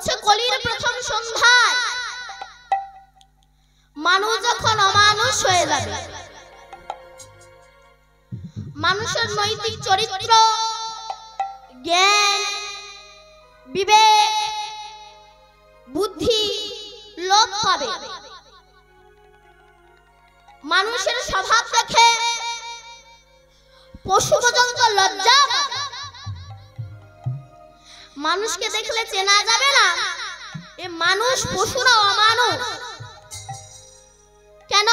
বলছে কলির প্রথম সন্ধ্যায় মানুষ যখন অমানুষ হয়ে যাবে, মানুষের নৈতিক চরিত্র, জ্ঞান, বিবেক, বুদ্ধি লোপ পাবে। মানুষের স্বভাব দেখে পশু পর্যন্ত লজ্জা পাবে। মানুষকে দেখলে চেনা যাবে না এ মানুষ, পশুরা অমানুষ। কেন?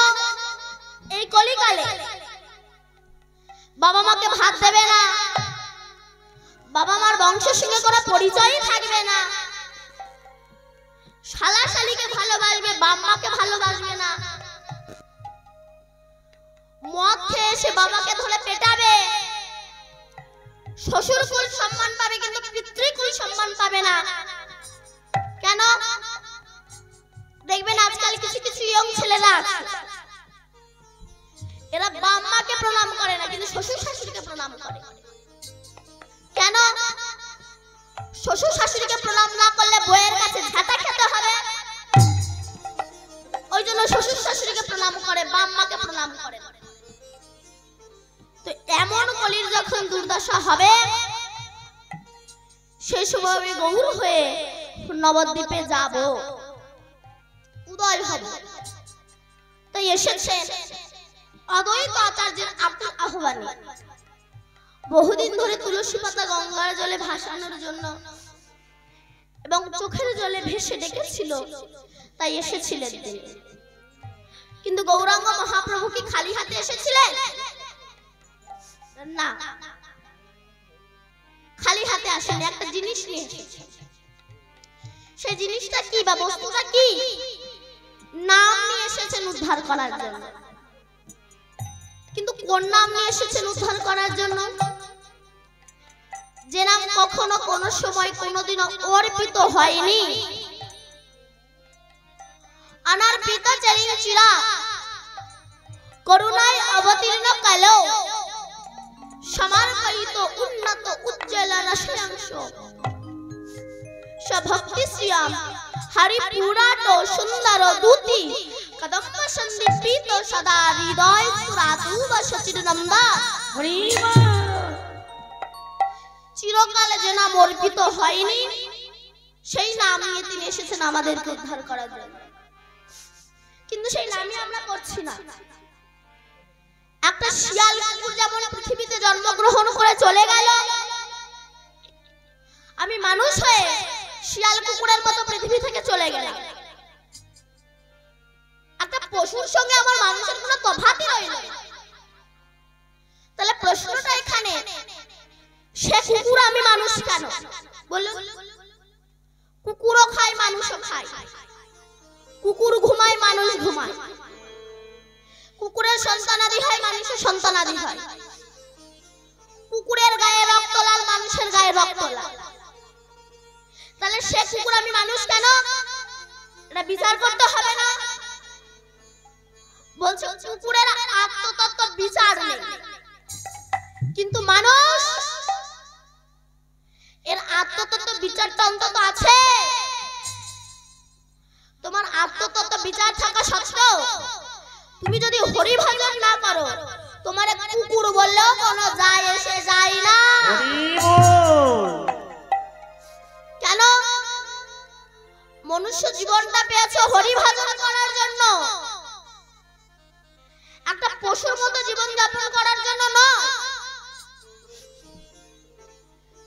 এই কলিকালে বাবা মাকে ভাত দেবে না, বাবা মার বংশের সঙ্গে কোনো পরিচয়ই থাকবে না, শালা শালিকে ভালোবাসবে, বাপ মাকে ভালোবাসবে না, মদ খেয়ে এসে বাবাকে ধরে পেটাবে, শ্বশুর কুল সম্মান পাবে কিন্তু পিতৃকুল সম্মান পাবে না। কেন? দেখবেন আজকাল কিছু কিছু ইয়ং ছেলেরা এরা বাপ মাকে প্রণাম করে না কিন্তু শ্বশুর শাশুড়িকে প্রণাম করে। কেন? শ্বশুর শাশুড়িকে প্রণাম না করলে বউয়ের কাছে ঝাঁটা খেতে হবে, ওই জন্য শ্বশুর শাশুড়িকে প্রণাম করে, বাপ মাকে প্রণাম করে। তো এমন কলির যখন দুর্দশা হবে, সেই সময় আমি গৌর হয়ে নবদ্বীপে যাব, উদয় হব। তাই এসেছে অদ্বৈত আচার্যের আহ্বানে। বহুদিন ধরে তুলসী পাতা গঙ্গার জলে ভাসানোর জন্য এবং চোখের জলে ভেসে ডেকেছিল, তাই এসেছিলেন তিনি। কিন্তু গৌরাঙ্গ মহাপ্রভু কি খালি হাতে এসেছিলেন? না, খালি হাতে আসেনি, একটা জিনিস নিয়ে এসেছে। সেই জিনিসটা কি বা বস্তুটা কি? নাম নিয়ে এসেছেন উদ্ধার করার জন্য। কিন্তু কোন নাম নিয়ে এসেছেন উদ্ধার করার জন্য? যে নাম কখনো কোন সময় কোনদিনও অর্পিত হয়নি। আনার পিতা চারিণ চিরা করুণায় অবতীর্ণ কালো সমর্পিত উন্নত উজ্জ্বল রসাংশ সভক্তি শ্রিয়াম হরি পুরাট সুন্দর দূতি কদম্ব সন্দীপিত সদা হৃদয় পুরাতুব সচিদানন্দা হরি চিরকালে যে নাম অর্পিত হয়নি সেই নাম নিয়ে তিনি এসেছেন আমাদেরকে উদ্ধার করার জন্য। কিন্তু সেই নামই আমরা করছি না। একটা শিয়াল কুকুর যেমন পৃথিবীতে জন্মগ্রহণ করে চলে গেল, আমি মানুষ হয়ে শিয়াল কুকুরের মতো পৃথিবী থেকে চলে গেলাম। একটা পশুর সঙ্গে আমার মানুষের কোনো তফাৎই রইল না। তাহলে প্রশ্নটা এখানে, সে কুকুর আমি মানুষ কেন? বলুন, কুকুরও খায় মানুষও খায়, কুকুর ঘুমায় মানুষ ঘুমায়, কুকুরের সন্তানাদি হয় মানুষের সন্তানাদি হয়, কুকুরের গায়ে রক্ত লাল মানুষের গায়ে রক্ত লাল। তাহলে সে কুকুর আমি মানুষ কেন? এটা বিচার করতে হবে না? বলছে কুকুরের আত্মতত্ত্ব বিচার নেই, কিন্তু মানুষ এর আত্মতত্ত্ব বিচারটা অন্তত আছে। তোমার আত্মতত্ত্ব বিচার থাকা সত্ত্বেও তুমি যদি হরি ভজন না করো, তোমার কুকুর বললেও কোনো যায় এসে যায় না। কেন? মনুষ্য জীবনটা পেয়েছো হরি ভজন করার জন্য, একটা পশুর মতো জীবন যাপন করার জন্য নয়।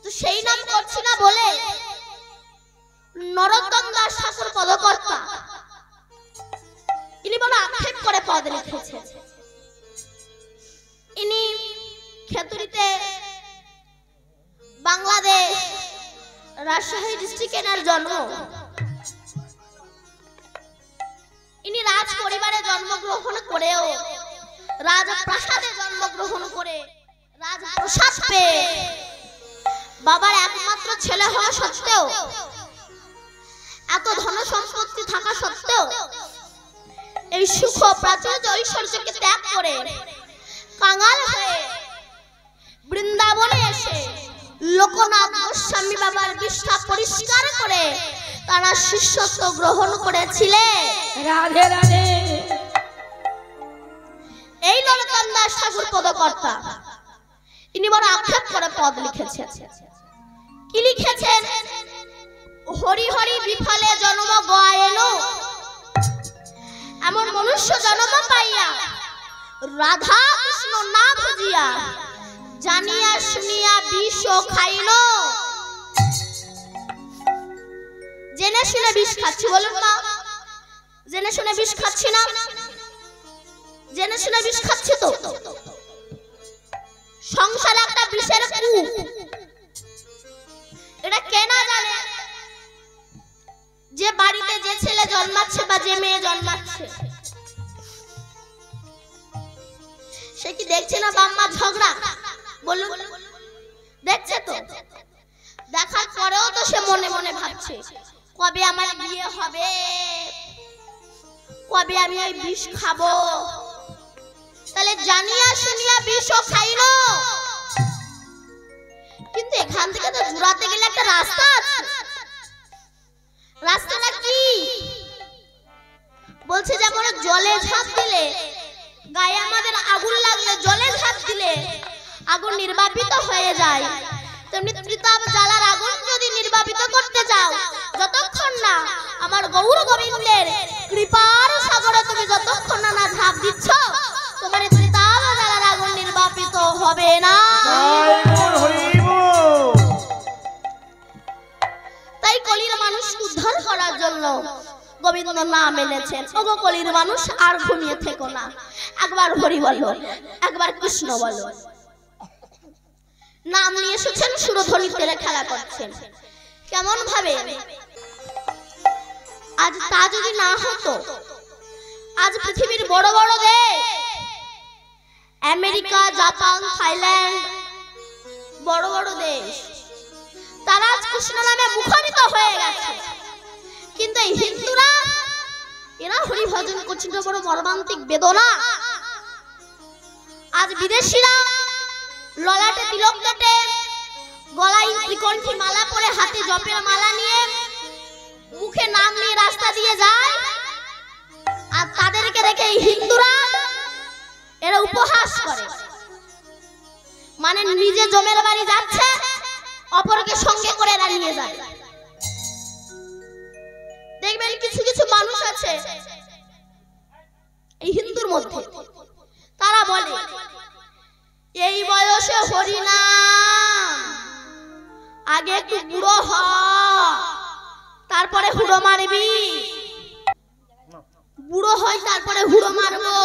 তো সেই নাম করছি না বলে নরোত্তম দাস ঠাকুর পদকর্তা ইনি বড় আক্ষেপ করে পদ লিখেছে। ইনি খেতুরিতে বাংলাদেশ রাজশাহী ডিস্ট্রিক্টের জন্ম। ইনি রাজ পরিবারে জন্মগ্রহণ করেও রাজপ্রাসাদে জন্মগ্রহণ করে রাজপ্রাসাদ পেয়ে বাবার একমাত্র ছেলে হওয়া সত্ত্বেও, এত ধন সম্পত্তি থাকা সত্ত্বেও এই সুখ প্রাচুর্য ঐশ্বর্যকে ত্যাগ করে কাঙাল হয়ে বৃন্দাবনে এসে লোকনাথ গোস্বামী বাবার বিষ্ঠা পরিষ্কার করে তারা শিষ্যত্ব গ্রহণ করেছিলেন। রাধে রাধে। এই নরোত্তম দাস ঠাকুর পদকর্তা ইনি বড় আক্ষেপ করে পদ লিখেছেন। কি লিখেছেন? হরি হরি বিফলে জন্ম গয়েন, এমন মনুষ্য জন্ম পাইয়া রাধা কৃষ্ণ না বুঝিয়া জানিয়া শুনিয়া বিষ খাইল। জেনে শুনে বিষ খাচ্ছি, বলুন না, জেনে শুনে বিষ খাচ্ছি না? জেনে শুনে বিষ খাচ্ছি তো। সংসার একটা বিষের কূপ, এটা কে না জানে? যে বাড়িতে যে ছেলে জন্মাচ্ছে বা যে মেয়ে জন্মাচ্ছে, সে কি দেখছে না বাম্মা ঝগড়া? বলুন, দেখছে তো। দেখার পরেও তো সে মনে মনে ভাবছে কবে আমার বিয়ে হবে, কবে আমি এই বিষ খাবো। তাহলে জানিয়া শুনিয়া বিষও খাইলো। কিন্তু এখান থেকে তো জুড়াতে গেলে একটা রাস্তা আছে। রাস্তাটা কি? বলছে যেমন জলে ঝাঁপ দিলে, গায়ে আমাদের আগুন লাগলে জলে ঝাঁপ দিলে আগুন নির্বাপিত হয়ে যায়, তেমনি ত্রিতাপ জ্বালার আগুন যদি নির্বাপিত করতে চাও, যতক্ষণ না আমার গৌর গোবিন্দের কৃপার সাগরে তুমি যতক্ষণ না ঝাঁপ দিচ্ছ, তোমার ত্রিতাপ জ্বালার আগুন নির্বাপিত হবে না। তাই কলির মানুষকে উদ্ধার করার জন্য গোবিন্দ নাম এনেছেন। ওগো কলির মানুষ, আর ঘুমিয়ে থেকো না, একবার হরি বলো, একবার কৃষ্ণ বলো। নাম নিয়ে এসেছেন, সুরধ্বনি তেলে খেলা করছেন। কেমন ভাবে? আজ তা যদি না হতো, আজ পৃথিবীর বড় বড় দেশ আমেরিকা, জাপান, থাইল্যান্ড, বড় বড় দেশ, তারা আজ কৃষ্ণ নামে মুখরিত হয়ে গেছে। কিন্তু এই হিন্দুরা, এরা হরি ভজন করছেন, বড় মর্মান্তিক বেদনা। আজ বিদেশিরা ললাটে তিলক কেটে, গলায় ত্রিকণ্ঠী মালা পরে, হাতে জপের মালা নিয়ে, মুখে নাম নিয়ে রাস্তা দিয়ে যায়, আর তাদেরকে দেখে এই হিন্দুরা এরা উপহাস করে। মানে নিজে জমের বাড়ি যাচ্ছে, অপরকে সঙ্গে করে এরা নিয়ে যায়। দেখবেন কিছু কিছু মানুষ আছে এই হিন্দুর মধ্যে, তারা বলে এই বয়সে হরি নাম, আগে একটু বুড়ো হ, তারপরে হুড়ো মারবি, বুড়ো হয় তারপরে হুড়ো মারবো।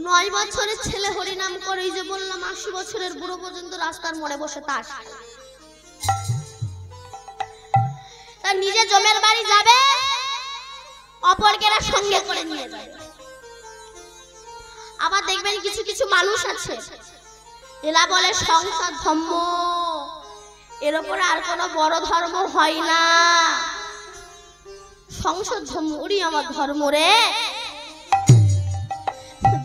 9 বছরের ছেলে হরি নাম করে, এই যে বললাম 80 বছরের বুড়ো পর্যন্ত রাস্তার মোড়ে বসে তাস। তা নিজে জমের বাড়ি যাবে, অপরকে সঙ্গে করে নিয়ে যাবে। আবার দেখবেন কিছু কিছু মানুষ আছে, এরা বলে সংসার ধর্ম, এর উপরে আর কোনো বড় ধর্ম হয় না। সংসার ধর্ম, ওরে আমার ধর্ম রে।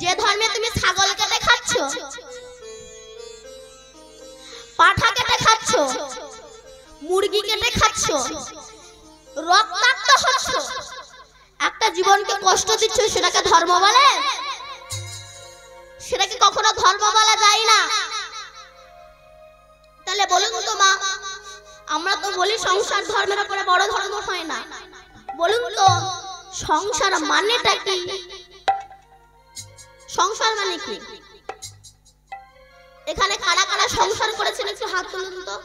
যে ধর্মে তুমি ছাগল কেটে খাচ্ছ, পাঠা কেটে খাচ্ছ, মুরগি কেটে খাচ্ছ, রক্তাক্ত হচ্ছ, একটা জীবনকে কষ্ট দিচ্ছ, সেটাকে ধর্ম বলে? সেটাকে কখনো ধর্ম বলা যায় না। তাহলে বলুন তো মা, আমরা তো বলি সংসার ধর্মের উপরে বড় ধর্ম হয় না। বলুন তো সংসার মানেটা কি? সংসার মানে কি? এখানে কারা কারা সংসার করেছেন একটু হাত তুলুন তো।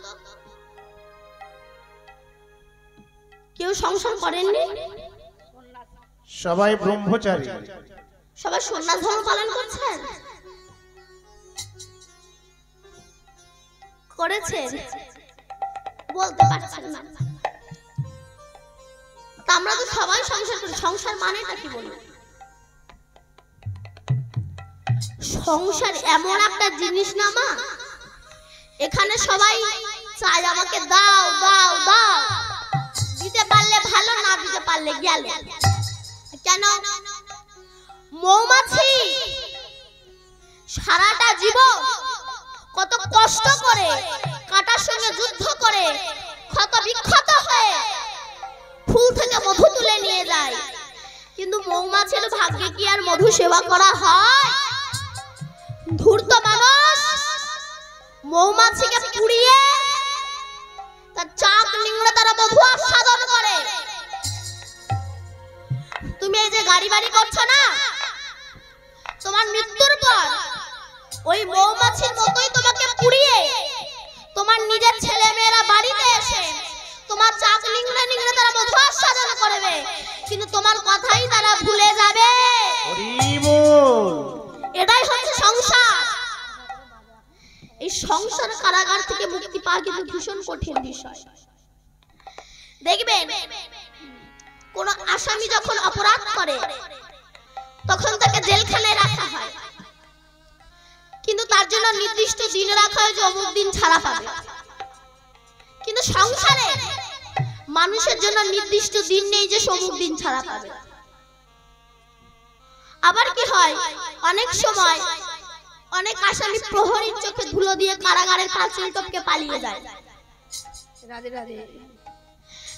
কেউ সংসার করেননি? সবাই ব্রহ্মচারী, সবাই সন্ন্যাস ধর্ম পালন করছেন? করেছেন? বলতে পারছেন না। তা আমরা তো সবাই সংসার করি, সংসার মানেটা কি বলুন? সংসার এমন একটা জিনিস না মা, এখানে সবাই চাই আমাকে দাও দাও দাও, দিতে পারলে ভালো, না দিতে পারলে গেল। কেন? মৌমাছি সারাটা জীবন কত কষ্ট করে, কাঁটার সঙ্গে যুদ্ধ করে, ক্ষত বিক্ষত হয়ে ফুল থেকে মধু তুলে নিয়ে যায়, কিন্তু মৌমাছির ভাগ্যে কি আর মধু সেবা করা হয়? ধূর্ত মানুষ মৌমাছিকে পুড়িয়ে তার চাক নিংড়ে তারা মধু আস্বাদন করে। তুমি এই যে গাড়ি বাড়ি করছো না, তোমার মৃত্যুর পর ওই মৌমাছির মতোই তোমাকে পুড়িয়ে তোমার নিজের ছেলে মেয়েরা বাড়িতে এসে তোমার চাক নিংড়ে নিংড়ে তারা মধু আস্বাদন করবে, কিন্তু তোমার কথাই তারা ভুলে যাবে। এটাই হচ্ছে সংসার। এই সংসার কারাগার থেকে মুক্তি পাওয়া কিন্তু ভীষণ কঠিন বিষয়। দেখবেন কোন আসামি যখন অপরাধ করে তখন তাকে জেলখানায় রাখা হয়, কিন্তু তার জন্য নির্দিষ্ট দিন রাখা হয় যে অমুক দিন ছাড়া পাবে। কিন্তু সংসারে মানুষের জন্য নির্দিষ্ট দিন নেই যে অমুক দিন ছাড়া পাবে। আবার কি হয়, অনেক সময় অনেক আসামি প্রহরীর চোখে ধুলো দিয়ে কারাগারের পাঁচিল টপকে পালিয়ে যায়। রাধে রাধে।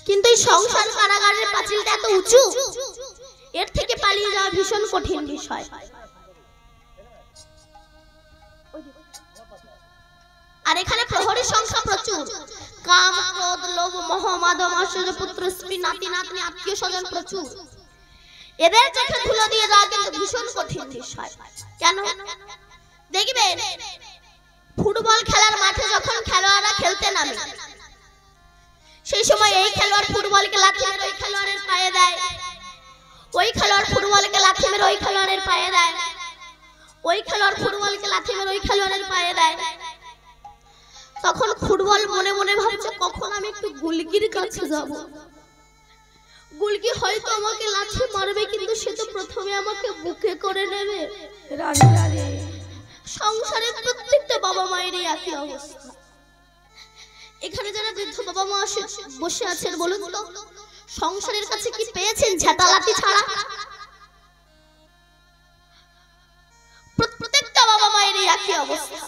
কিন্তু এই সংসার কারাগারের পাঁচিলটা এত উঁচু, এর থেকে পালিয়ে যাওয়া ভীষণ কঠিন বিষয়। আর এখানে প্রহরীর সংখ্যা প্রচুর। কাম, ক্রোধ, লোভ, মোহ, মাদ, মাৎসর্য, পুত্র, স্ত্রী, নাতি নাতনি, আত্মীয় স্বজন প্রচুর। এদের চোখে ধুলো দিয়ে যাওয়া কিন্তু ভীষণ কঠিন বিষয়। কেন? দেখবেন ফুটবল খেলার মাঠে যখন খেলোয়াড়রা খেলতে নামে, সেই সময় এই খেলোয়াড় ফুটবলকে লাথি মেরে ওই খেলোয়াড়ের পায়ে দেয়, ওই খেলোয়াড় ফুটবলকে লাথি মেরে ওই খেলোয়াড়ের পায়ে দেয়, ওই খেলোয়াড় ফুটবলকে লাথি মেরে ওই খেলোয়াড়ের পায়ে দেয়। তখন ফুটবল মনে মনে ভাবছে কখন আমি একটু গুলকির কাছে যাব, গুলকি হয়তো আমাকে লাথি মারবে, কিন্তু সে তো প্রথমে আমাকে বুকে করে নেবে। সংসারের প্রত্যেকটা বাবা মায়েরই একই অবস্থা। এখানে যারা বৃদ্ধ বাবা মা বসে আছেন, বলুন তো সংসারের কাছে কি পেয়েছেন ঝাঁটা লাথি ছাড়া? প্রত্যেকটা বাবা মায়েরই একই অবস্থা।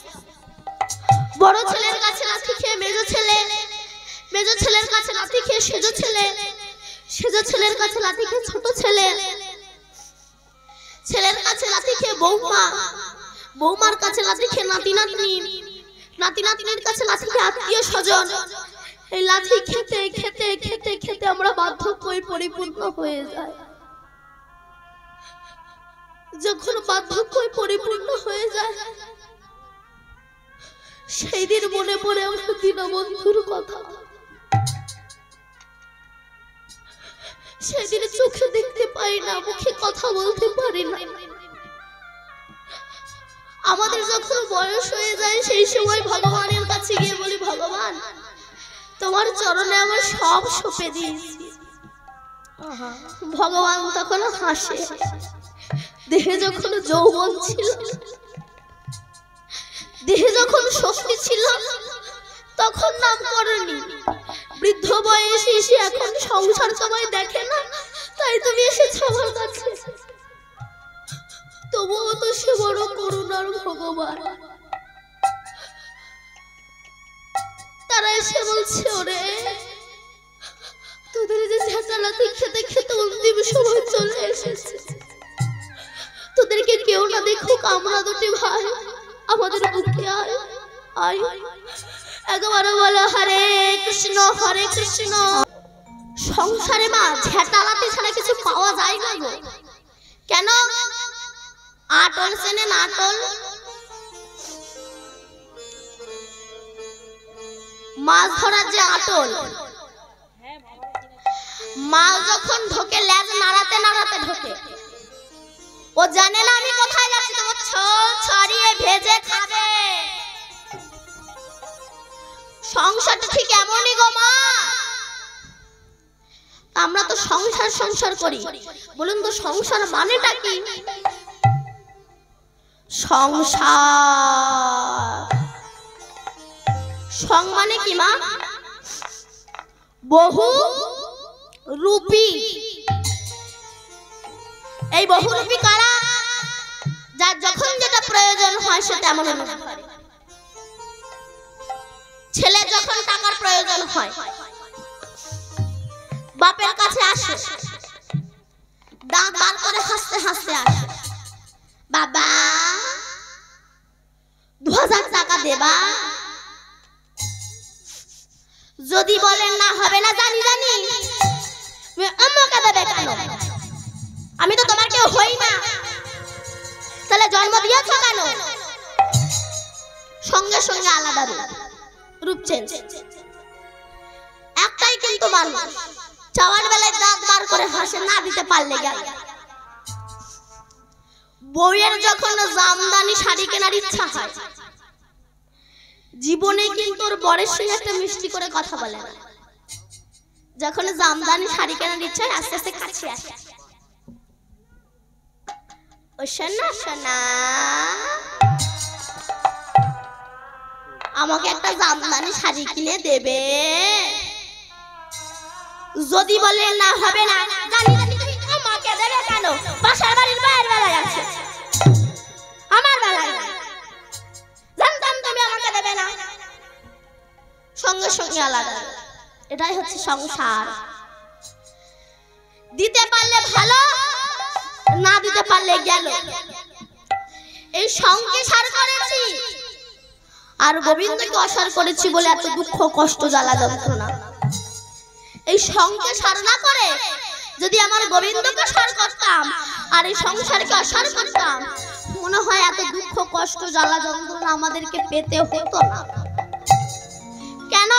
বড় ছেলের কাছে লাথি খেয়ে মেজো ছেলে, মেজো ছেলের কাছে লাথি খেয়ে সেজো ছেলে, সেজো ছেলের কাছে লাথি খেয়ে ছোট ছেলে, ছেলের কাছে লাথি খেয়ে বৌমা, বৌমার কাছে লাথি খেয়ে নাতি নাতনি, নাতি নাতনির কাছে লাথি খেয়ে আত্মীয় স্বজন। এই লাথি খেতে খেতে খেতে খেতে আমরা বার্ধক্যে পরিপূর্ণ হয়ে যাই। যখন বার্ধক্যে পরিপূর্ণ হয়ে যায়, সেই দিন মনে পড়ে আমার দীনবন্ধুর কথা। সেদিন চোখে দেখতে পাই না, মুখে কথা বলতে পারি না। আমাদের যখন বয়স হয়ে যায়, সেই সময় ভগবানের কাছে গিয়ে বলি, ভগবান তোমার চরণে আমার সব সঁপে দিয়েছি। ভগবান তখন হাসে। দেহে যখন যৌবন ছিল, দেহে যখন শক্তি ছিল, তখন নাম করনি। বৃদ্ধ বয়সে এসে এখন সংসার সবাই দেখে না, তাই তুমি এসেছো আমার কাছে। তবুও তো সে বড় করুণার ভগবান। তারা এসে বলছে, ওরে তোদের যে ঝাঁটালাতি খেতে খেতে অন্তিম সময় চলে এসেছে, তোদেরকে কেউ না দেখুক, আমরা দুটি ভাই আমাদের বুকে আয় আয়। একবার বলো হরে কৃষ্ণ হরে কৃষ্ণ। সংসারে মা ঝাঁটালাতি ছাড়া কিছু পাওয়া যায় না গো। কেন? আটল চেনেন? আটল মাছ ধরার যে আটল, মাছ যখন ঢোকে লেজ নাড়াতে নাড়াতে ঢোকে। ও জানে না আমি কোথায় যাচ্ছি, তোমার ছড়িয়ে ভেজে খাবে। সংসারটা ঠিক এমনই গো মা। আমরা তো সংসার সংসার করি, বলুন তো সংসার মানেটা কি? সংসার সং মানে কি মা? বহু রূপী। এই বহুরূপী কারা? যার যখন যেটা প্রয়োজন হয় সে তেমন অনুভব করে। ছেলে যখন টাকার প্রয়োজন হয় বাপের কাছে আসে, দাঁত বার করে হাসতে হাসতে আসে, বাবা 2000 টাকা দেবা? যদি বলেন না হবে না, জানি জানি আমাকে দেবে কেন? আমি তো তোমার কেউ হই না, তাহলে জন্ম দিয়েছো কেন? সঙ্গে সঙ্গে আলাদা রূপ চেঞ্জ। একটাই কিন্তু মানুষ, চাওয়ার বেলায় দাঁত বার করে হাসে, না দিতে পারলে গেল। বউয়ের যখন জামদানি শাড়ি কেনার ইচ্ছা হয়, জীবনে কিন্তু ওর বরের সঙ্গে একটা মিষ্টি করে কথা বলে না। যখন জামদানি শাড়ি কেনার ইচ্ছা হয়, আস্তে আস্তে কাছে আসে, ও সোনা সোনা আমাকে একটা জামদানি শাড়ি কিনে দেবে? যদি বলে না হবে না, জানি জানি তুমি আমাকে দেবে কেন? বাসার বাড়ির বাইরের বেলায় আছে, আমার বেলায় জানতাম তুমি আমাকে দেবে না। সঙ্গে সঙ্গে আলাদা। এটাই হচ্ছে সংসার। দিতে পারলে ভালো, না দিতে পারলে গেল। এই সংসার করেছি আর গোবিন্দকে অসার করেছি বলে এত দুঃখ কষ্ট জ্বালা যন্ত্রণা। এই সংসার না করে যদি আমার গোবিন্দকে সার করতাম আর এই সংসারকে অসার করতাম, মনে হয় এত দুঃখ কষ্ট জ্বালা যন্ত্রণা আমাদেরকে পেতে হতো না। কেন?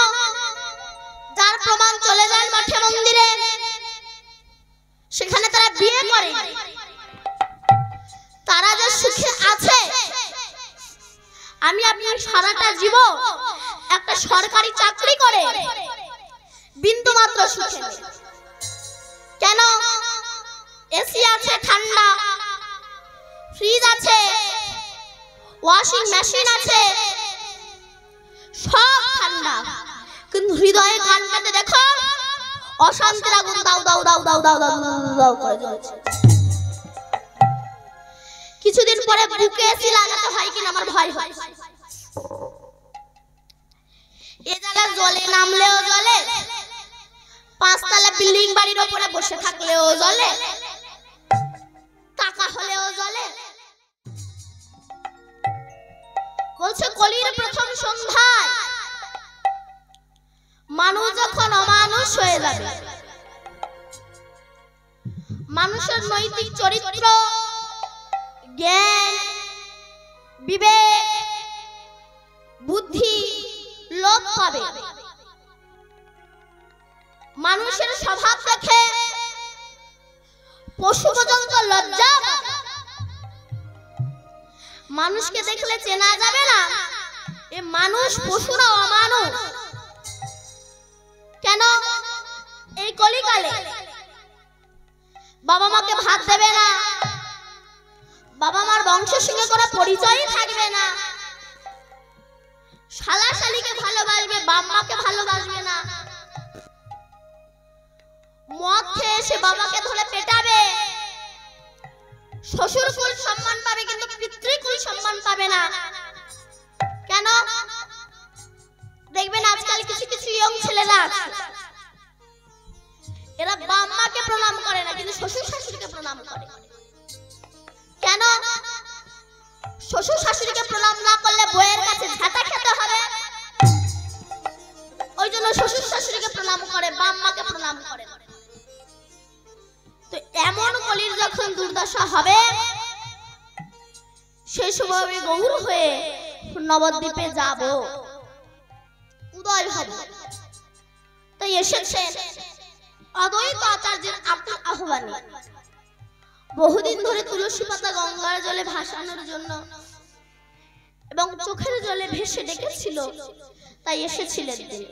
যার প্রমাণ চলে যায় মঠে মন্দিরে, সেখানে তারা বিয়ে করে, তারা যে সুখে আছে। আমি আপনি সারাটা জীবন একটা সরকারি চাকরি করে বিন্দু মাত্র সুখে নেই। কেন? এসি আছে, ঠান্ডা, ফ্রিজ আছে, ওয়াশিং মেশিন আছে, সব ঠান্ডা, কিন্তু হৃদয়ে কানটাতে দেখো অশান্তির আগুন দাও দাও দাও দাও দাও দাও দাও করে জ্বলছে। কিছুদিন পরে বুকে এসি লাগাতে হয় কিনা আমার ভয় হয়। এ জায়গা জলে নামলেও জলে, 5 তলা বিল্ডিং বাড়ির উপরে বসে থাকলেও জলে, টাকা হলেও জলে। বলছে কলির প্রথম সন্ধ্যায় মানুষ যখন অমানুষ হয়ে যাবে, মানুষের নৈতিক চরিত্র, জ্ঞান, বিবেক, বুদ্ধি লোপ পাবে। মানুষের স্বভাব দেখে পশু পর্যন্ত লজ্জা পাবে। মানুষকে দেখলে চেনা যাবে না এ মানুষ, পশু না অমানুষ। কেন? এই কলিকালে বাবা মাকে ভাত দেবে না, বাবা মার বংশের সঙ্গে কোনো পরিচয়ই থাকবে না, শালা শালিকে ভালোবাসবে, বাপ মাকে ভালোবাসবে না, মদ খেয়ে এসে বাবাকে ধরে পেটাবে, শ্বশুর কুল সম্মান পাবে কিন্তু পিতৃকুল সম্মান পাবে না। কেন? দেখবেন আজকাল কিছু কিছু ইয়ং ছেলেরা আছে, এরা বাপ মাকে প্রণাম করে না কিন্তু শ্বশুর শাশুড়িকে প্রণাম করে। কেন? শ্বশুর শাশুড়িকে প্রণাম না করলে বউয়ের কাছে ঝাঁটা খেতে হবে, ওই জন্য শ্বশুর শাশুড়িকে প্রণাম করে, বাপ মাকে প্রণাম করে। তো এমন কলির যখন দুর্দশা হবে, সেই সময় আমি গৌর হয়ে নবদ্বীপে যাব, উদয় হব। তাই এসেছে অদ্বৈত আচার্যের আহ্বানে, বহুদিন ধরে তুলসী পাতা গঙ্গার জলে ভাসানোর জন্য এবং চোখের জলে ভেসে ডেকেছিল, তাই এসেছিলেন তিনি।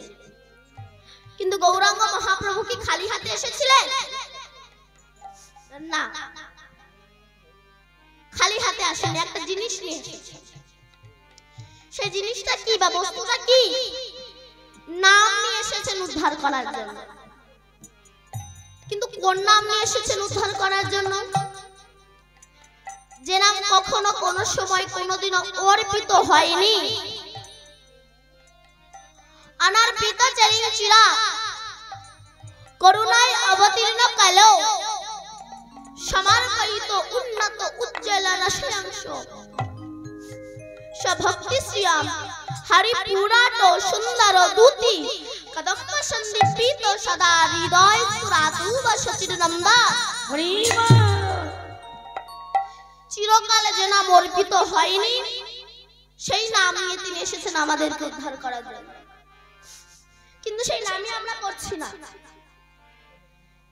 কিন্তু গৌরাঙ্গ মহাপ্রভু কি খালি হাতে এসেছিলেন? না, খালি হাতে আসেনি, একটা জিনিস নিয়ে এসেছে। সেই জিনিসটা কি বা বস্তুটা কি? নাম নিয়ে এসেছেন উদ্ধার করার জন্য। কিন্তু কোন নাম নিয়ে এসেছেন উদ্ধার করার জন্য? যে নাম কখনো কোনো সময় কোনোদিনও অর্পিত হয়নি। অনার্পিত চিরা করুণায় অবতীর্ণ কালো সমার্পিত উন্নত উজ্জ্বল রসাংশ স্বভক্তি শ্রিয়াম হরি পুরাট সুন্দর দূতি কদম্ব সন্দীপিত সদা হৃদয় পুরাতু বসচিরনন্দা চিরকালে যে নাম অর্পিত হয়নি সেই নাম নিয়ে তিনি এসেছেন আমাদেরকে উদ্ধার করার জন্য, কিন্তু সেই নামই আমরা করছি না।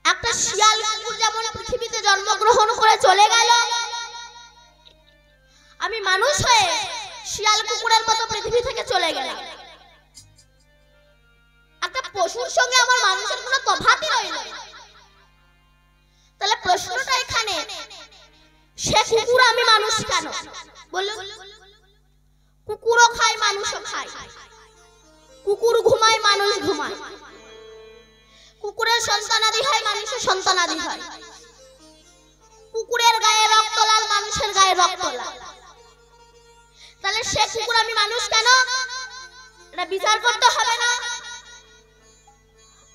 একটা শিয়াল কুকুর যেমন পৃথিবীতে জন্মগ্রহণ করে চলে গেল, আমি মানুষ হয়ে শিয়াল কুকুরের মতো পৃথিবী থেকে চলে গেলাম। একটা পশুর সঙ্গে আমার মানুষের কোনো তফাৎই রইল। তাহলে প্রশ্নটা এখানে, সে কুকুর আমি মানুষ কেন? বলুন, কুকুরও খায় মানুষও খায়, কুকুর ঘুমায় মানুষ ঘুমায়, কুকুরের সন্তানাদি হয় মানুষের সন্তানাদি হয়, কুকুরের গায়ে রক্ত লাল মানুষের গায়ে রক্ত লাল। তাহলে সে কুকুর আমি মানুষ কেন? এটা বিচার করতে হবে না?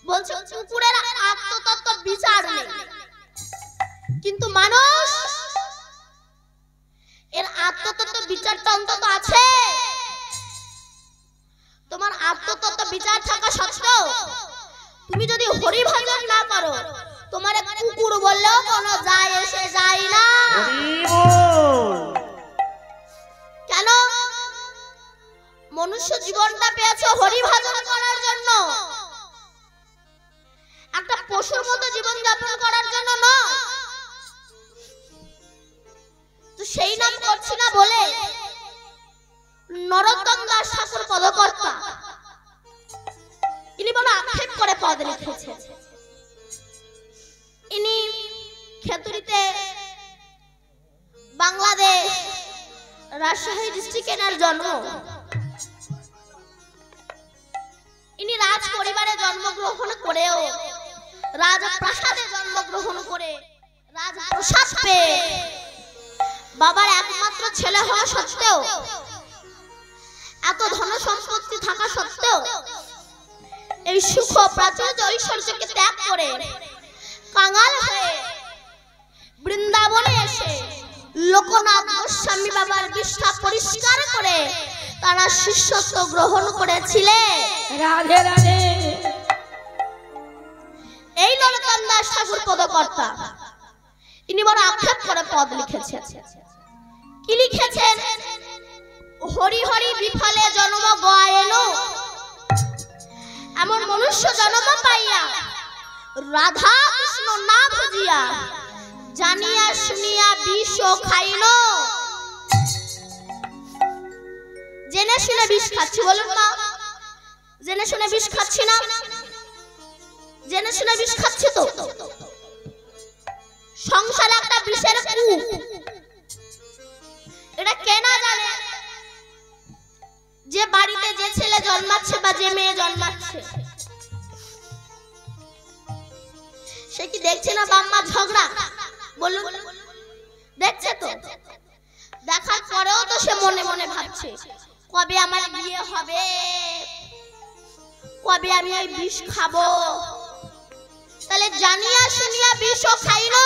বলছে কুকুরের আত্মতত্ত্ব বিচার নেই, কিন্তু মানুষ এর আত্মতত্ত্ব বিচারটা অন্তত আছে। তোমার আত্মতত্ত্ব বিচার থাকা সত্ত্বেও তুমি যদি হরি ভজন না করো, তোমার কুকুর বললেও কোনো যায় এসে যায় না। কেন? মনুষ্য জীবনটা পেয়েছে হরি ভজন করার জন্য, একটা পশুর মতো জীবন যাপন করার জন্য নয়। তো সেই নাম করছি না বলে নরোত্তম দাস ঠাকুর পদকর্তা ইনি বড় আক্ষেপ করে পদ লিখেছেন। ইনি খেতুরিতে বাংলাদেশ রাজশাহী ডিস্ট্রিক্টে এনার জন্ম। ইনি রাজ পরিবারে জন্মগ্রহণ করেও রাজপ্রাসাদে জন্মগ্রহণ করে রাজপ্রাসাদ পেয়ে বাবার একমাত্র ছেলে হওয়া সত্ত্বেও, এত ধন সম্পত্তি থাকা সত্ত্বেও এই সুখ প্রাচুর্য ঐশ্বর্যকে ত্যাগ করে কাঙাল হয়ে বৃন্দাবনে এসে লোকনাথ গোস্বামী বাবার বিষ্ঠা পরিষ্কার করে তারা শিষ্যত্ব গ্রহণ করেছিলেন। রাধে রাধে। এই নরোত্তম দাস ঠাকুর পদকর্তা ইনি বড় আক্ষেপ করে পদ লিখেছেন। কি লিখেছেন? হরি হরি বিফলে জন্ম গয়ায়েন, এমন মনুষ্য জন্ম পাইয়া রাধা কৃষ্ণ না বুঝিয়া জানিয়া শুনিয়া বিষ খাইল। জেনে শুনে বিষ খাচ্ছি, বলুন না? জেনে শুনে বিষ খাচ্ছি না? জেনে শুনে বিষ খাচ্ছি তো। সংসারে একটা বিষের কূপ, এটা কে না জানে? যে বাড়িতে যে ছেলে জন্মাচ্ছে বা যে মেয়ে জন্মাচ্ছে, সে কি দেখছে না বাম্মা ঝগড়া? বলুন, দেখছে তো। দেখার পরেও তো সে মনে মনে ভাবছে কবে আমার বিয়ে হবে, কবে আমি ওই বিষ খাবো। তাহলে জানিয়া শুনিয়া বিষও খাইলো।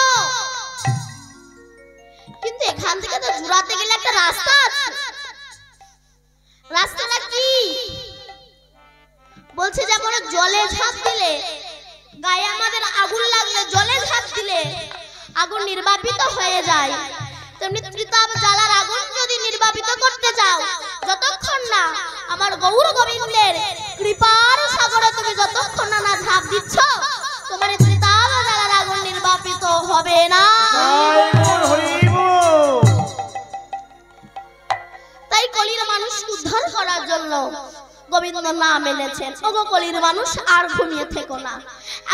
কিন্তু এখান থেকে তো জুড়াতে গেলে একটা রাস্তা আছে। রাস্তাটা কি? বলছে যেমন জলে ঝাঁপ দিলে, গায়ে আমাদের আগুন লাগলে জলে ঝাঁপ দিলে আগুন নির্বাপিত হয়ে যায়, তেমনি ত্রিতাপ জ্বালার আগুন যদি নির্বাপিত করতে যাও, যতক্ষণ না আমার গৌর গোবিন্দের কৃপার সাগরে তুমি যতক্ষণ না ঝাঁপ দিচ্ছ, তোমার ত্রিতাপ জ্বালার আগুন নির্বাপিত হবে না। তাই কলির মানুষ উদ্ধার করার জন্য গোবিন্দ নাম এনেছেন। ওগো কলির মানুষ, আর ঘুমিয়ে থেকো না,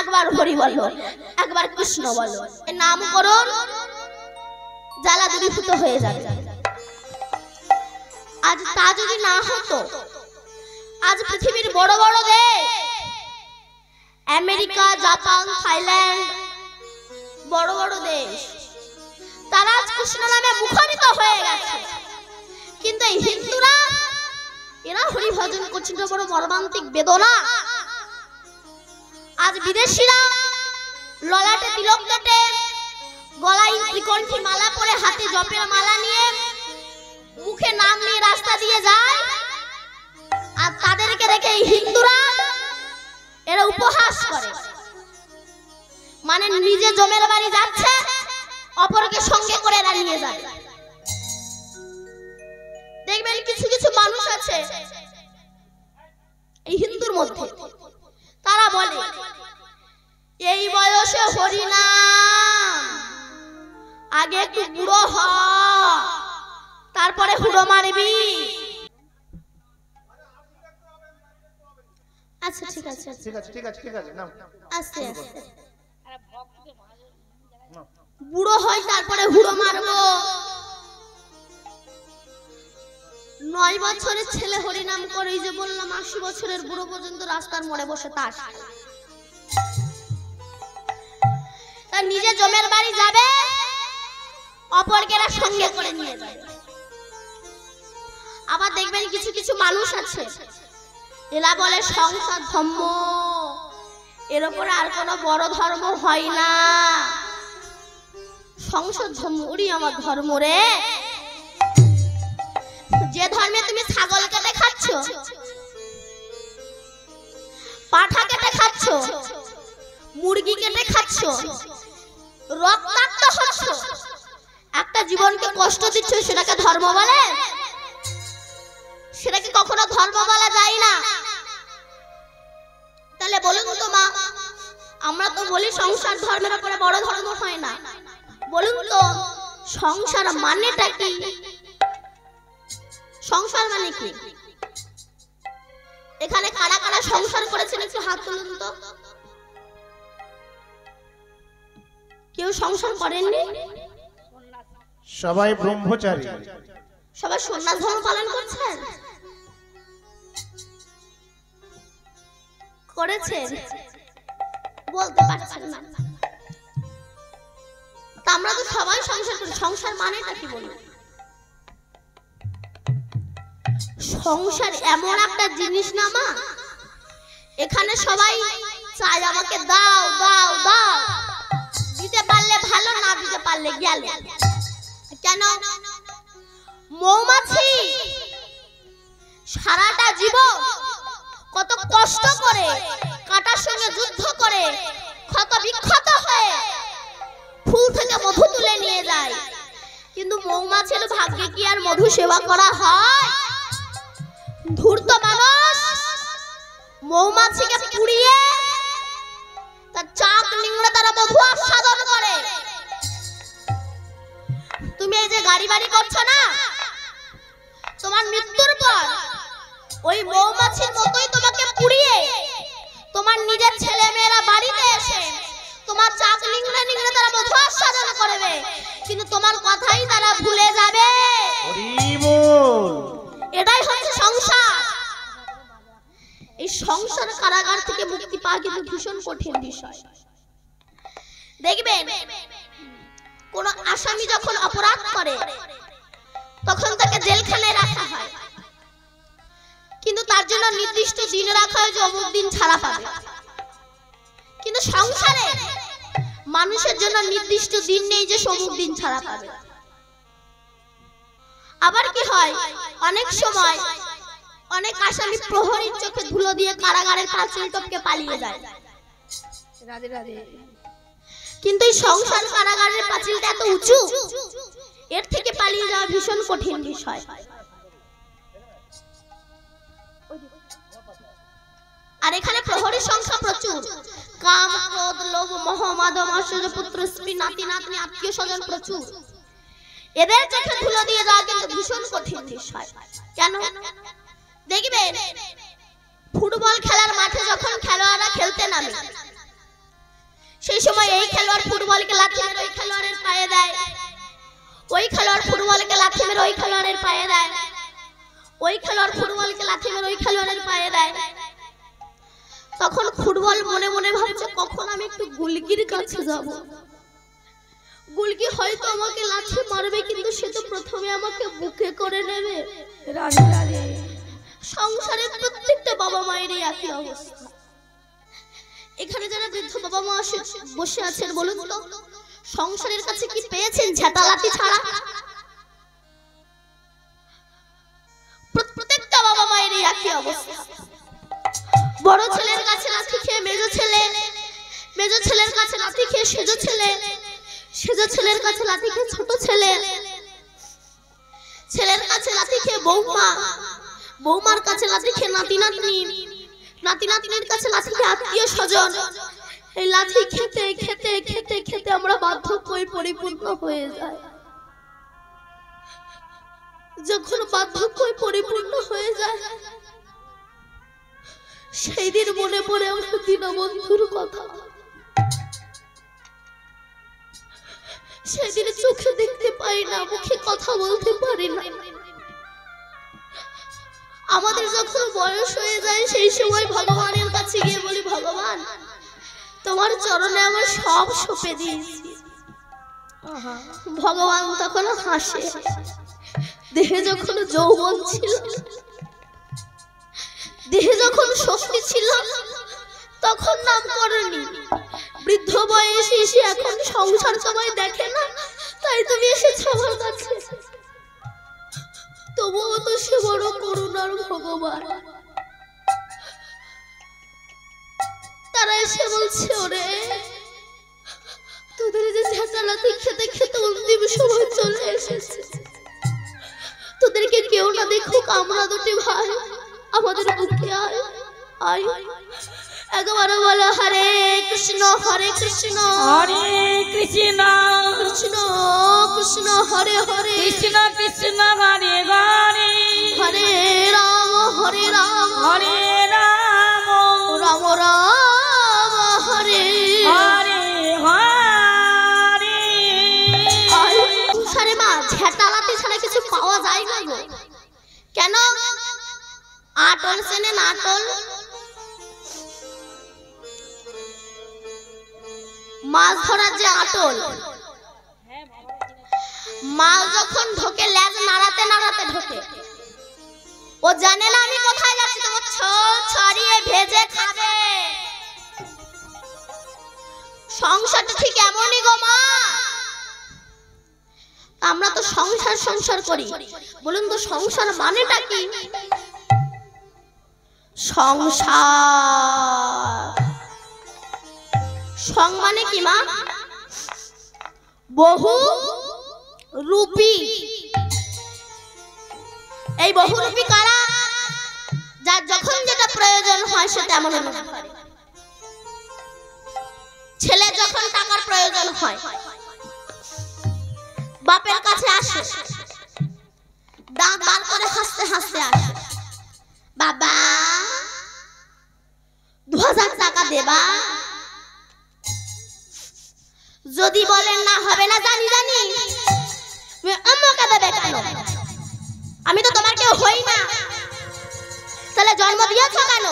একবার হরি বলো, একবার কৃষ্ণ বলো, এর নাম করুন, জ্বালা দূরীভূত হয়ে যাবে। আজ তা যদি না হতো, আজ পৃথিবীর বড় বড় দেশ আমেরিকা, জাপান, থাইল্যান্ড, বড় বড় দেশ, তারা আজ কৃষ্ণ নামে মুখরিত হয়ে গেছে। কিন্তু এই হিন্দুরা, এরা হরি ভজন করছে, বড় মর্মান্তিক বেদনা। আজ বিদেশিরা ললাটে তিলক কেটে, গলায় ত্রিকণ্ঠী মালা পরে, হাতে জপের মালা নিয়ে, মুখে নাম নিয়ে রাস্তা দিয়ে যায়, আর তাদেরকে দেখে হিন্দুরা এরা উপহাস করে। মানে নিজে জমের বাড়ি যাচ্ছে, অপরকে সঙ্গে করে এরা নিয়ে যায়। দেখবেন কিছু কিছু মানুষ আছে এই হিন্দুর মধ্যে, তারা বলে এই বয়সে হরিনাম, আগে একটু বুড়ো হ, তারপরে হুড়ো মারবি। আচ্ছা ঠিক আছে ঠিক আছে ঠিক আছে ঠিক আছে নাও আস্তে আস্তে। বুড়ো হয় তারপরে হুড়ো মারবো। 9 বছরের ছেলে হরিনাম করে, যে বললাম 80 বছরের বুড়ো পর্যন্ত রাস্তার মোড়ে বসে তাস। তার নিজে জমের বাড়ি যাবে, অপরকে সঙ্গে করে নিয়ে যাবে। আবার দেখবেন কিছু কিছু মানুষ আছে এরা বলে সংসার ধর্ম, এর উপরে আর কোনো বড় ধর্ম হয় না। সংসার ধর্ম ওরই আমার ধর্ম রে। যে ধর্মে তুমি ছাগল কেটে খাচ্ছ, পাঠা কেটে খাচ্ছ, মুরগি কেটে খাচ্ছ, রক্তাক্ত হচ্ছ, একটা জীবনকে কষ্ট দিচ্ছ, সেটাকে ধর্ম বলে? সেটাকে কখনো ধর্ম বলা যায় না। তাহলে বলুন তো মা, আমরা তো বলি সংসার ধর্মের উপরে বড় ধর্ম হয় না। বলুন তো সংসার মানেটা কি? সংসার মানে কি? এখানে কারা কারা সংসার করেছেন একটু হাত তুলুন তো। কেউ সংসার করেননি? সবাই ব্রহ্মচারী। সবাই সন্ন্যাস ধর্ম পালন করছেন? করেছেন? বলতে পারছেন না। তা আমরা তো সবাই সংসার করি। সংসার মানেটা কি বলুন? সংসার এমন একটা জিনিস না মা, এখানে সবাই চায় আমাকে দাও দাও দাও, দিতে পারলে ভালো, না দিতে পারলে গেল। কেন? মৌমাছি সারাটা জীবন কত কষ্ট করে, কাঁটার সঙ্গে যুদ্ধ করে, ক্ষত বিক্ষত হয়ে ফুল থেকে মধু তুলে নিয়ে যায়। কিন্তু মৌমাছির ভাগ্যে কি আর মধু সেবা করা হয়? ধূর্ত মানুষ মৌমাছিকে পুড়িয়ে তার চাক নিংড়ে তারা মধু আস্বাদন করে। তুমি এই যে গাড়ি বাড়ি করছো না, তোমার মৃত্যুর পর ওই মৌমাছির মতোই তোমাকে পুড়িয়ে তোমার নিজের ছেলে মেয়েরা বাড়িতে এসে তোমার চাক নিংড়ে নিংড়ে তারা মধু আস্বাদন করবে, কিন্তু তোমার কথাই তারা ভুলে যাবে। এটাই হচ্ছে সংসার। এই সংসার কারাগার থেকে মুক্তি পাওয়া কিন্তু ভীষণ কঠিন বিষয়। দেখবেন কোন আসামি যখন অপরাধ করে তখন তাকে জেলখানায় রাখা হয়, কিন্তু তার জন্য নির্দিষ্ট দিন রাখা হয় যে অমুক দিন ছাড়া পাবে। কিন্তু সংসারে মানুষের জন্য নির্দিষ্ট দিন নেই যে অমুক দিন ছাড়া পাবে। আবার কি হয়, অনেক সময় অনেক আসামি প্রহরীর চোখে ধুলো দিয়ে কারাগারের পাঁচিল টপকে পালিয়ে যায়। রাধে রাধে। কিন্তু এই সংসার কারাগারের পাঁচিলটা এত উঁচু, এর থেকে পালিয়ে যাওয়া ভীষণ কঠিন বিষয়। আর এখানে প্রহরীর সংখ্যা প্রচুর। কাম, ক্রোধ, লোভ, মোহ, মাদক, ঐশ্বর্য, পুত্র, স্ত্রী, নাতি নাতনি, আত্মীয় স্বজন প্রচুর। এদের চোখে ধুলো দিয়ে যাওয়া কিন্তু ভীষণ কঠিন বিষয়। কেন? দেখবেন ফুটবল খেলার মাঠে যখন খেলোয়াড়রা খেলতে নামে, সেই সময় এই খেলোয়াড় ফুটবলকে লাথি মেরে ওই খেলোয়াড়ের পায়ে দেয়, ওই খেলোয়াড় ফুটবলকে লাথি মেরে ওই খেলোয়াড়ের পায়ে দেয়, ওই খেলোয়াড় ফুটবলকে লাথি মেরে ওই খেলোয়াড়ের পায়ে দেয়। তখন ফুটবল মনে মনে ভাবছে কখন আমি একটু গুলকির কাছে যাব। গুলকি হয়তো আমাকে লাথি মারবে, কিন্তু সে তো প্রথমে আমাকে বুকে করে নেবে। সংসারের প্রত্যেকটা বাবা মায়েরই একই অবস্থা। এখানে যারা বৃদ্ধ বাবা মা বসে আছেন বলুন তো, সংসারের কাছে কি পেয়েছেন ঝাঁটালাতি ছাড়া? প্রত্যেকটা বাবা মায়ের এই একই অবস্থা। বড় ছেলের কাছে লাথি খেয়ে মেজো ছেলে, মেজো ছেলের কাছে লাথি খেয়ে সেজো ছেলে, সেজো ছেলের কাছে লাথি খেয়ে ছোট ছেলে, ছেলের কাছে লাথি খেয়ে বৌমা, বৌমার কাছে লাথি খেয়ে নাতি নাতনি, নাতি নাতনির কাছে লাথি খেয়ে আত্মীয় স্বজন। এই লাথি খেতে খেতে খেতে খেতে আমরা বার্ধক্যে পরিপূর্ণ হয়ে যাই। যখন বার্ধক্যে পরিপূর্ণ হয়ে যায় সেই দিন মনে পড়ে আমার দীনবন্ধুর কথা। সেদিন চোখে দেখতে পাই না, মুখে কথা বলতে পারি না। আমাদের যখন বয়স হয়ে যায় সেই সময় ভগবানের কাছে গিয়ে বলি, ভগবান তোমার চরণে আমার সব সঁপে দিয়েছি। ভগবান তখন হাসে। দেহে যখন যৌবন ছিল, দেহে যখন শক্তি ছিল তখন নাম করনি, বৃদ্ধ বয়সে এসে এখন সংসার সবাই দেখে না, তাই তুমি এসেছো আমার কাছে। তবুও তো সে বড় করুণার ভগবান। তারা এসে বলছে, ওরে তোদের যে ঝাঁটালাতি খেতে খেতে অন্তিম সময় চলে এসেছে, তোদেরকে কেউ না দেখুক, আমরা দুটি ভাই আমাদের বুকে আয় আয়। একবার বলো হরে কৃষ্ণ হরে কৃষ্ণ হরে কৃষ্ণ কৃষ্ণ কৃষ্ণ হরে হরে কৃষ্ণ কৃষ্ণ হরে হরে হরে রাম হরে রাম হরে রাম রাম রাম হরে হরে হরে। সংসারে মা ঝাঁটালাতি ছাড়া কিছু পাওয়া যায় না গো। কেন? আটল চেনেন? আটল মাছ ধরার যে আটল, মাছ যখন ঢোকে লেজ নাড়াতে নাড়াতে ঢোকে। ও জানে না আমি কোথায় যাচ্ছি, তোমার ছড়িয়ে ভেজে খাবে। সংসারটা ঠিক এমনই গো মা। আমরা তো সংসার সংসার করি, বলুন তো সংসার মানেটা কি? সংসার সং মানে কি মা? বহু রূপী। এই বহু রূপী কারা? যার যখন যেটা প্রয়োজন হয় সে তেমন রূপ ধরে। ছেলে যখন টাকার প্রয়োজন হয় বাপের কাছে আসে, দাঁত বার করে হাসতে হাসতে আসে, বাবা 2000 টাকা দেবা? যদি বলেন না হবে না, জানি জানি আমাকে দেবে কেন? আমি তো তোমার কেউ হই না, তাহলে জন্ম দিয়েছ কেন?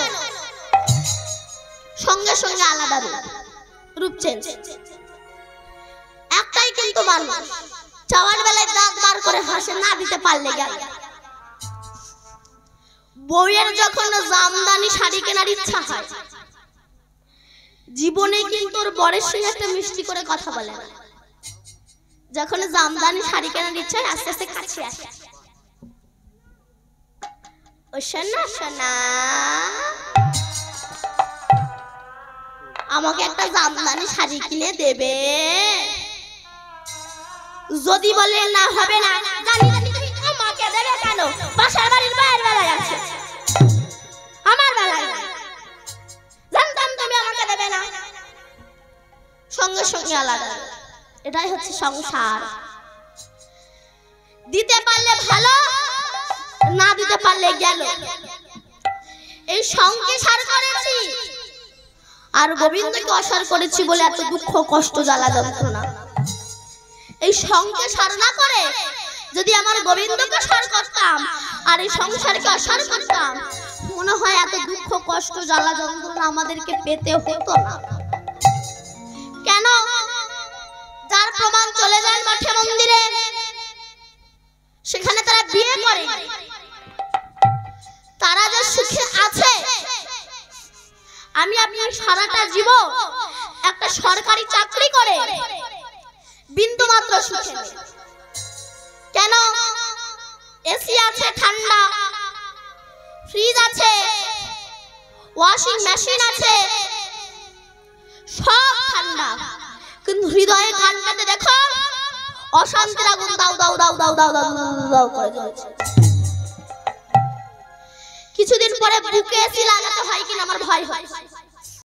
সঙ্গে সঙ্গে আলাদা রূপ চেঞ্জ। একটাই কিন্তু মানুষ, চাওয়ার বেলায় দাঁত বার করে হাসে, না দিতে পারলে গেল। বউয়ের যখন জামদানি শাড়ি কেনার ইচ্ছা হয়, জীবনে কিন্তু ওর বরের সঙ্গে একটা মিষ্টি করে কথা বলে না। যখন জামদানি শাড়ি কেনার ইচ্ছা হয় আস্তে আস্তে কাছে আসে, ও সোনা সোনা আমাকে একটা জামদানি শাড়ি কিনে দেবে? যদি বলে না হবে না, জানি জানি তুমি আমাকে দেবে কেন? পাশের বাড়ির বাইরের বেলায় আছে, আমার বেলায় জানতাম তুমি আমাকে দেবে না। সঙ্গে সঙ্গে আলাদা। এটাই হচ্ছে সংসার। দিতে পারলে ভালো, না দিতে পারলে গেল। এই সঙ্গে সার করেছি আর গোবিন্দকে অসার করেছি বলে এত দুঃখ কষ্ট জ্বালা যন্ত্রণা। এই সঙ্গে সার না করে যদি আমার গোবিন্দকে সার করতাম আর এই সংসারকে অসার করতাম, মনে হয় এত দুঃখ কষ্ট জ্বালা যন্ত্রণা আমাদেরকে পেতে হতো না। কেন? যার প্রমাণ চলে যায় মাঠে মন্দিরে, সেখানে তারা বিয়ে করে, তারা যে সুখে আছে আমি আপনার সারাটা জীবন একটা সরকারি চাকরি করে বিন্দু মাত্র সুখে নেই। কেন? এসি আছে ঠান্ডা, ফ্রিজ আছে, ওয়াশিং মেশিন আছে, সব ঠান্ডা, কিন্তু হৃদয়ে কানটাতে দেখো অশান্তির আগুন দাও দাও দাও দাও দাও দাও দাও করে জ্বলছে। কিছুদিন পরে বুকে এসি লাগাতে হয় কিনা আমার ভয় হয়।